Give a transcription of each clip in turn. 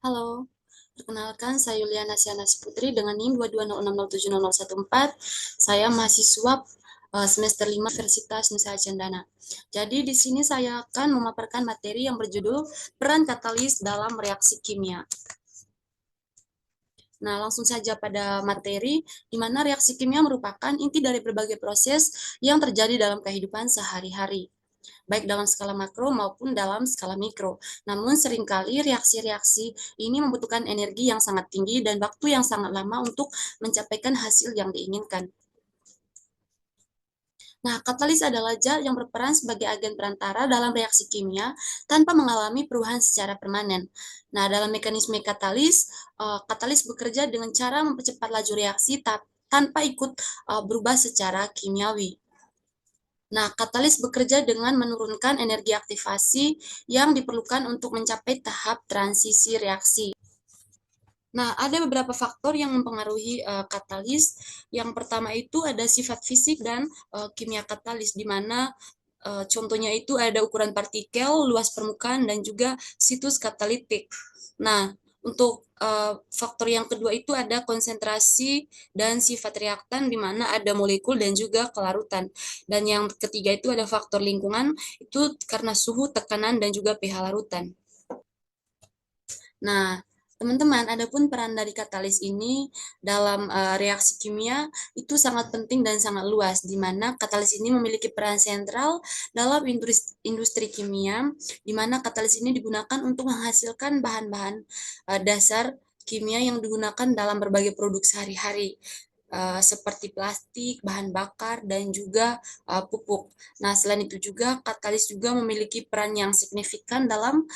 Halo, perkenalkan saya Yuliana Sianasi Putri dengan NIM 220607014. Saya mahasiswa semester 5 Universitas Nusa Cendana. Jadi di sini saya akan memaparkan materi yang berjudul peran katalis dalam reaksi kimia. Nah, langsung saja pada materi, di mana reaksi kimia merupakan inti dari berbagai proses yang terjadi dalam kehidupan sehari-hari, baik dalam skala makro maupun dalam skala mikro. Namun seringkali reaksi-reaksi ini membutuhkan energi yang sangat tinggi dan waktu yang sangat lama untuk mencapai hasil yang diinginkan. Nah, katalis adalah zat yang berperan sebagai agen perantara dalam reaksi kimia tanpa mengalami perubahan secara permanen. Nah, dalam mekanisme katalis, katalis bekerja dengan cara mempercepat laju reaksi tanpa ikut berubah secara kimiawi. Nah, katalis bekerja dengan menurunkan energi aktivasi yang diperlukan untuk mencapai tahap transisi reaksi. Nah, ada beberapa faktor yang mempengaruhi katalis. Yang pertama itu ada sifat fisik dan kimia katalis, di mana contohnya itu ada ukuran partikel, luas permukaan, dan juga situs katalitik. Nah, untuk faktor yang kedua itu ada konsentrasi dan sifat reaktan, di mana ada molekul dan juga kelarutan. Dan yang ketiga itu ada faktor lingkungan, itu karena suhu, tekanan, dan juga pH larutan. Nah, teman-teman, adapun peran dari katalis ini dalam reaksi kimia itu sangat penting dan sangat luas, di mana katalis ini memiliki peran sentral dalam industri kimia, di mana katalis ini digunakan untuk menghasilkan bahan-bahan dasar kimia yang digunakan dalam berbagai produk sehari-hari, seperti plastik, bahan bakar, dan juga pupuk. Nah, selain itu juga katalis juga memiliki peran yang signifikan dalam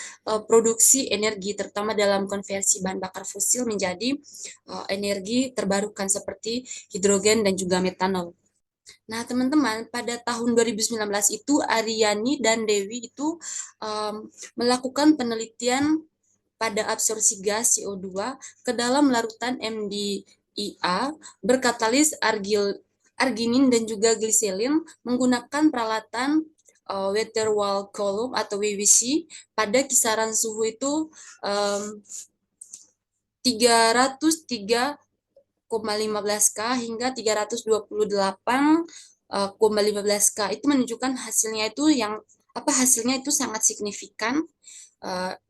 produksi energi, terutama dalam konversi bahan bakar fosil menjadi energi terbarukan seperti hidrogen dan juga metanol. Nah, teman-teman, pada tahun 2019 itu Aryani dan Dewi itu melakukan penelitian pada absorpsi gas CO2 ke dalam larutan MDIA berkatalis arginin dan juga gliselin menggunakan peralatan water wall column atau WWC pada kisaran suhu itu 303,15 K hingga 328,15 K. Itu menunjukkan hasilnya itu hasilnya itu sangat signifikan.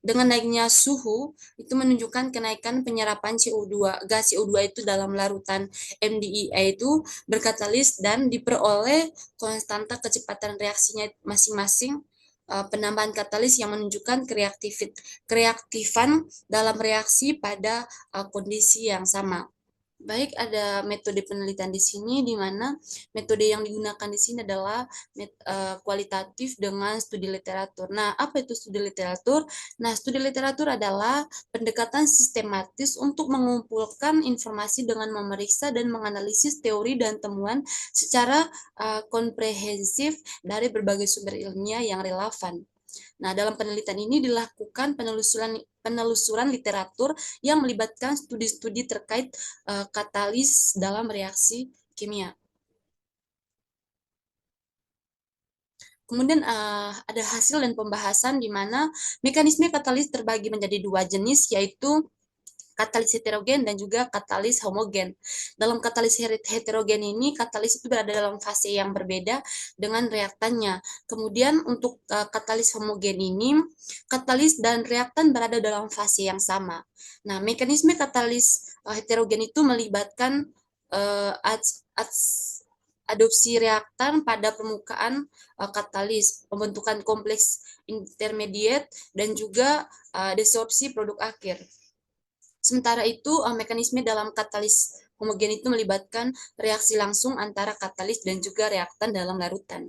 Dengan naiknya suhu itu menunjukkan kenaikan penyerapan CO2, gas CO2 itu dalam larutan MDIA itu berkatalis dan diperoleh konstanta kecepatan reaksinya masing-masing, penambahan katalis yang menunjukkan kereaktifan dalam reaksi pada kondisi yang sama. Baik, ada metode penelitian di sini, di mana metode yang digunakan di sini adalah kualitatif dengan studi literatur. Nah, apa itu studi literatur? Nah, studi literatur adalah pendekatan sistematis untuk mengumpulkan informasi dengan memeriksa dan menganalisis teori dan temuan secara komprehensif dari berbagai sumber ilmiah yang relevan. Nah, dalam penelitian ini dilakukan penelusuran literatur yang melibatkan studi-studi terkait katalis dalam reaksi kimia. Kemudian ada hasil dan pembahasan di mana mekanisme katalis terbagi menjadi dua jenis, yaitu katalis heterogen dan juga katalis homogen. Dalam katalis heterogen ini, katalis itu berada dalam fase yang berbeda dengan reaktannya. Kemudian untuk katalis homogen ini, katalis dan reaktan berada dalam fase yang sama. Nah, mekanisme katalis heterogen itu melibatkan adopsi reaktan pada permukaan katalis, pembentukan kompleks intermediate, dan juga desorpsi produk akhir. Sementara itu, mekanisme dalam katalis homogen itu melibatkan reaksi langsung antara katalis dan juga reaktan dalam larutan.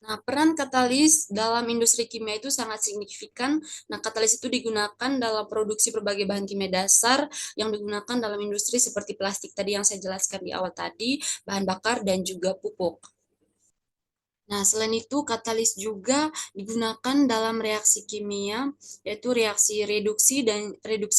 Nah, peran katalis dalam industri kimia itu sangat signifikan. Nah, katalis itu digunakan dalam produksi berbagai bahan kimia dasar yang digunakan dalam industri seperti plastik tadi yang saya jelaskan di awal tadi, bahan bakar, dan juga pupuk. Nah, selain itu, katalis juga digunakan dalam reaksi kimia, yaitu reaksi reduksi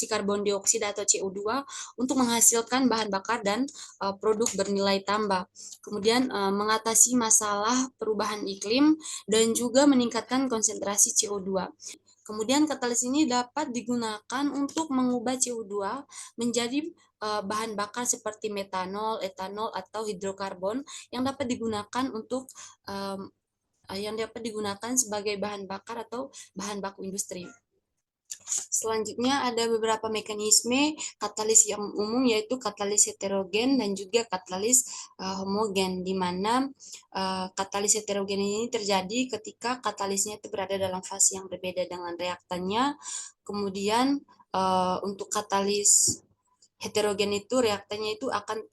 karbon dioksida atau CO2 untuk menghasilkan bahan bakar dan produk bernilai tambah. Kemudian mengatasi masalah perubahan iklim dan juga meningkatkan konsentrasi CO2. Kemudian katalis ini dapat digunakan untuk mengubah CO2 menjadi bahan bakar seperti metanol, etanol, atau hidrokarbon yang dapat digunakan untuk sebagai bahan bakar atau bahan baku industri. Selanjutnya ada beberapa mekanisme katalis yang umum, yaitu katalis heterogen dan juga katalis homogen, di mana katalis heterogen ini terjadi ketika katalisnya itu berada dalam fase yang berbeda dengan reaktannya. Kemudian untuk katalis heterogen itu reaktannya itu akan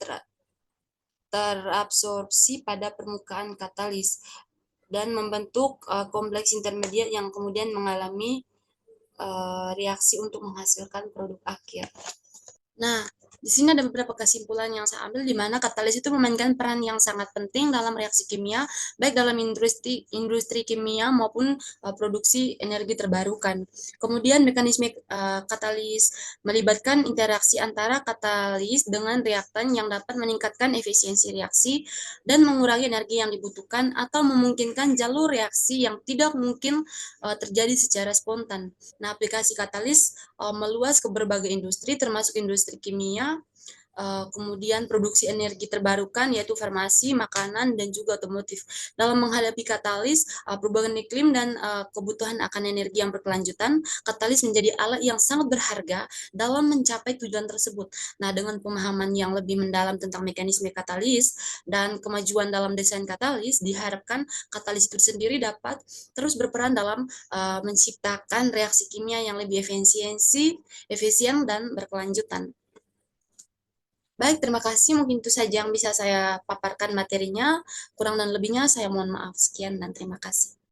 terabsorpsi pada permukaan katalis dan membentuk kompleks intermediat yang kemudian mengalami reaksi untuk menghasilkan produk akhir. Nah, di sini ada beberapa kesimpulan yang saya ambil, di mana katalis itu memainkan peran yang sangat penting dalam reaksi kimia, baik dalam industri kimia maupun produksi energi terbarukan. Kemudian mekanisme katalis melibatkan interaksi antara katalis dengan reaktan yang dapat meningkatkan efisiensi reaksi dan mengurangi energi yang dibutuhkan atau memungkinkan jalur reaksi yang tidak mungkin terjadi secara spontan. Nah, aplikasi katalis meluas ke berbagai industri, termasuk industri kimia, kemudian produksi energi terbarukan, yaitu farmasi, makanan, dan juga otomotif. Dalam menghadapi katalis, perubahan iklim, dan kebutuhan akan energi yang berkelanjutan, katalis menjadi alat yang sangat berharga dalam mencapai tujuan tersebut. Nah, dengan pemahaman yang lebih mendalam tentang mekanisme katalis dan kemajuan dalam desain katalis, diharapkan katalis itu sendiri dapat terus berperan dalam menciptakan reaksi kimia yang lebih efisien, dan berkelanjutan. Baik, terima kasih. Mungkin itu saja yang bisa saya paparkan materinya. Kurang dan lebihnya saya mohon maaf. Sekian dan terima kasih.